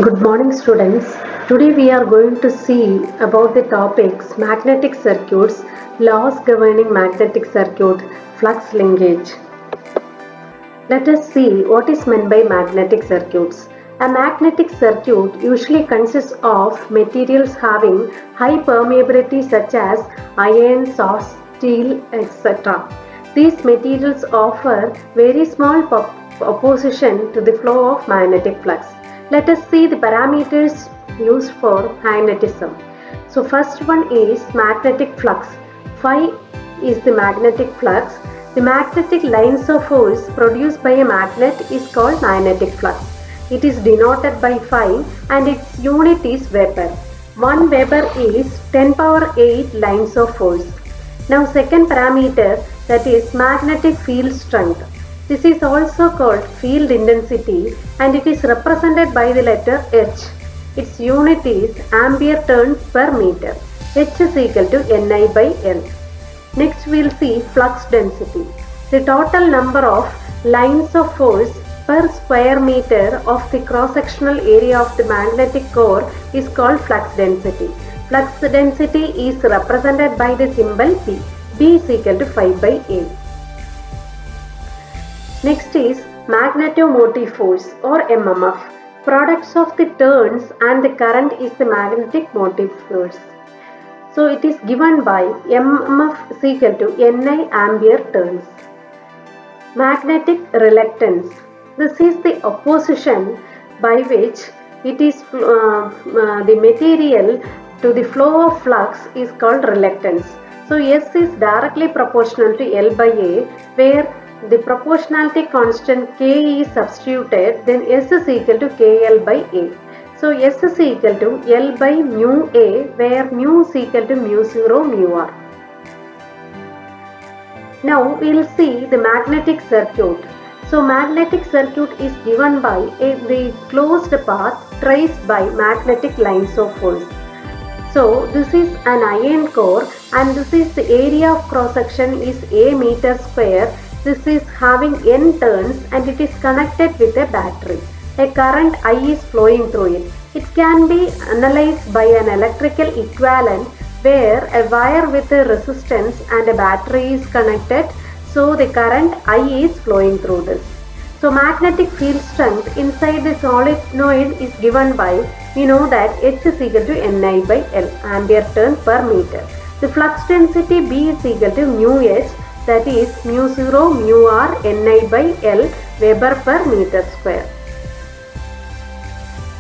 Good morning, students. Today we are going to see about the topics magnetic circuits, laws governing magnetic circuit, flux linkage. Let us see what is meant by magnetic circuits. A magnetic circuit usually consists of materials having high permeability such as iron, steel, etc. These materials offer very small opposition to the flow of magnetic flux. Let us see the parameters used for magnetism. So first one is magnetic flux. Phi is the magnetic flux. The magnetic lines of force produced by a magnet is called magnetic flux. It is denoted by phi and its unit is Weber. 1 Weber is 10 power 8 lines of force. Now second parameter, that is magnetic field strength. This is also called field intensity and it is represented by the letter H. Its unit is ampere turns per meter. H is equal to Ni by L. Next we will see flux density. The total number of lines of force per square meter of the cross-sectional area of the magnetic core is called flux density. Flux density is represented by the symbol B. B is equal to phi by A. Next is magnetomotive force or MMF. Products of the turns and the current is the magnetic motive force. So it is given by MMF is equal to Ni ampere turns. Magnetic reluctance. This is the opposition by which it is the material to the flow of flux is called reluctance. So S is directly proportional to L by A, where the proportionality constant K is substituted, then S is equal to KL by A. So S is equal to L by mu A, where mu is equal to mu 0 mu R. Now we will see the magnetic circuit. So magnetic circuit is given by the closed path traced by magnetic lines of force. So this is an iron core and this is the area of cross section is A meter square. This is having N turns and it is connected with a battery. A current I is flowing through it. It can be analyzed by an electrical equivalent where a wire with a resistance and a battery is connected. So the current I is flowing through this. So magnetic field strength inside the solenoid is given by, we know that H is equal to Ni by L, ampere turn per meter. The flux density B is equal to mu H, that is mu 0 mu R Ni by L Weber per meter square.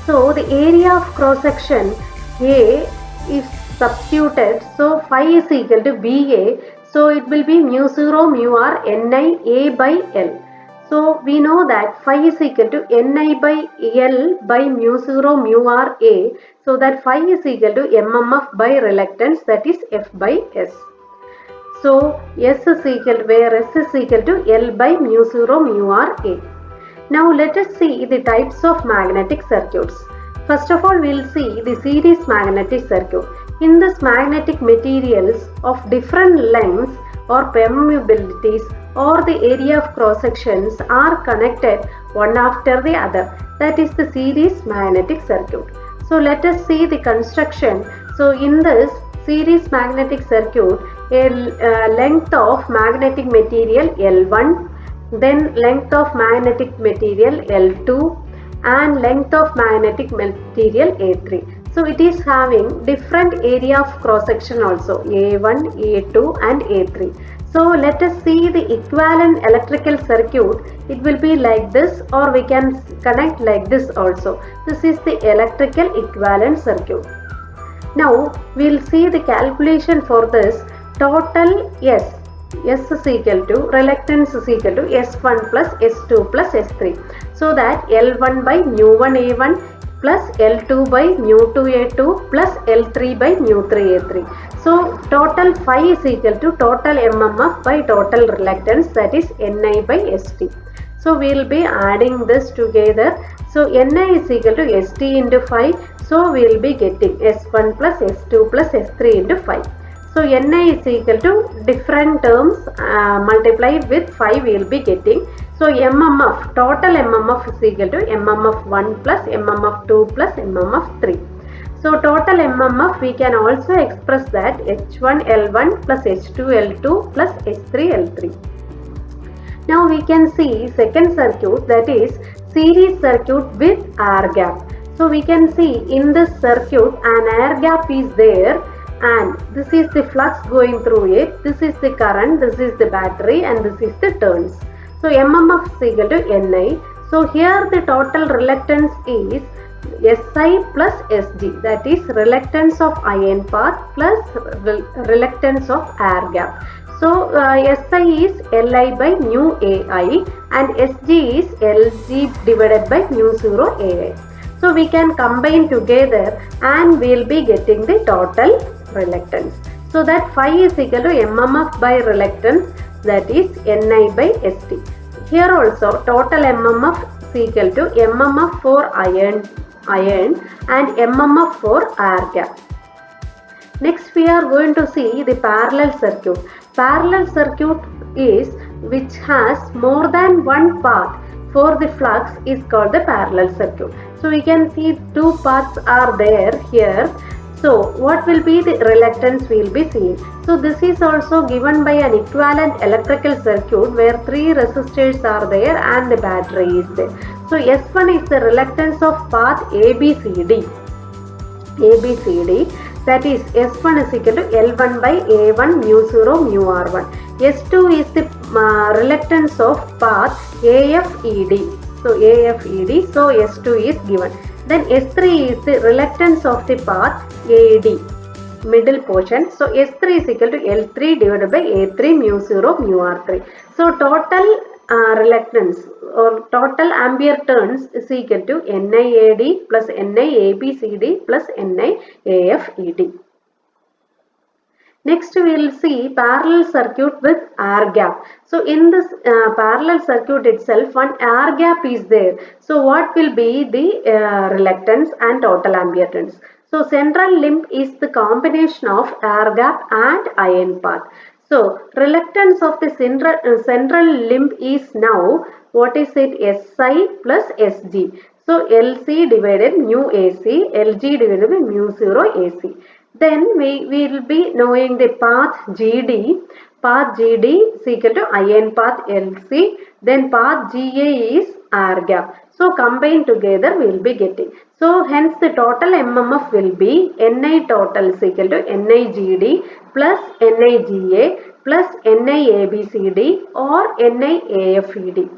So the area of cross section A is substituted, so phi is equal to BA, so it will be mu 0 mu R Ni A by L. So we know that phi is equal to Ni by L by mu 0 mu R A, so that phi is equal to MMF by reluctance, that is F by S. So S is equal, where S is equal to L by mu 0 mu R A. Now let us see the types of magnetic circuits. First of all, we will see the series magnetic circuit. In this, magnetic materials of different lengths or permeabilities or the area of cross sections are connected one after the other. That is the series magnetic circuit. So let us see the construction. So in this series magnetic circuit, a length of magnetic material L1, then length of magnetic material L2 and length of magnetic material A3. So it is having different area of cross section also, A1, A2 and A3. So let us see the equivalent electrical circuit. It will be like this, or we can connect like this also. This is the electrical equivalent circuit. Now we will see the calculation for this. Total S is equal to, reluctance is equal to S1 plus S2 plus S3. So that L1 by mu 1 A1 plus L2 by mu 2 A2 plus L3 by mu 3 A3. So total phi is equal to total MMF by total reluctance, that is Ni by St. So we will be adding this together. So Ni is equal to St into phi. So we will be getting S1 plus S2 plus S3 into phi. So Ni is equal to different terms multiplied with 5 we will be getting. So MMF, total MMF is equal to MMF1 plus MMF2 plus MMF3. So total MMF we can also express that H1L1 plus H2L2 plus H3L3. Now we can see second circuit, that is series circuit with air gap. So we can see in this circuit an air gap is there, and this is the flux going through it, this is the current, this is the battery, and this is the turns. So MMF is equal to Ni. So here the total reluctance is Si plus Sg, that is reluctance of ion path plus reluctance of air gap. So Si is Li by mu Ai and Sg is Lg divided by mu 0 Ai. So we can combine together and we will be getting the total reluctance. So that phi is equal to MMF by reluctance, that is Ni by St. Here also total MMF is equal to MMF for iron and MMF for air gap. Next we are going to see the parallel circuit. Parallel circuit is which has more than one path for the flux is called the parallel circuit. So we can see two paths are there here. So what will be the reluctance we will be seeing. So this is also given by an equivalent electrical circuit where three resistors are there and the battery is there. So S1 is the reluctance of path ABCD. That is S1 is equal to L1 by A1 mu 0 mu R1. S2 is the reluctance of path AFED. So AFED, so S2 is given. Then S3 is the reluctance of the path AD, middle portion. So S3 is equal to L3 divided by A3 mu 0 mu R3. So total reluctance or total ampere turns is equal to NiAd plus NiABCD plus NiAFED. Next we will see parallel circuit with air gap. So in this parallel circuit itself one air gap is there. So what will be the reluctance and total ampere turns? So central limb is the combination of air gap and ion path. So reluctance of the central limb is now, what is it, Si plus Sg. So Lc divided mu Ac, Lg divided by mu 0 Ac. Then we will be knowing the path GD. Path GD is equal to ion path Lc. Then path Ga is air gap. So combined together we will be getting. So hence the total MMF will be Ni total is equal to Nigd plus Niga plus NiABCD or NiAFED.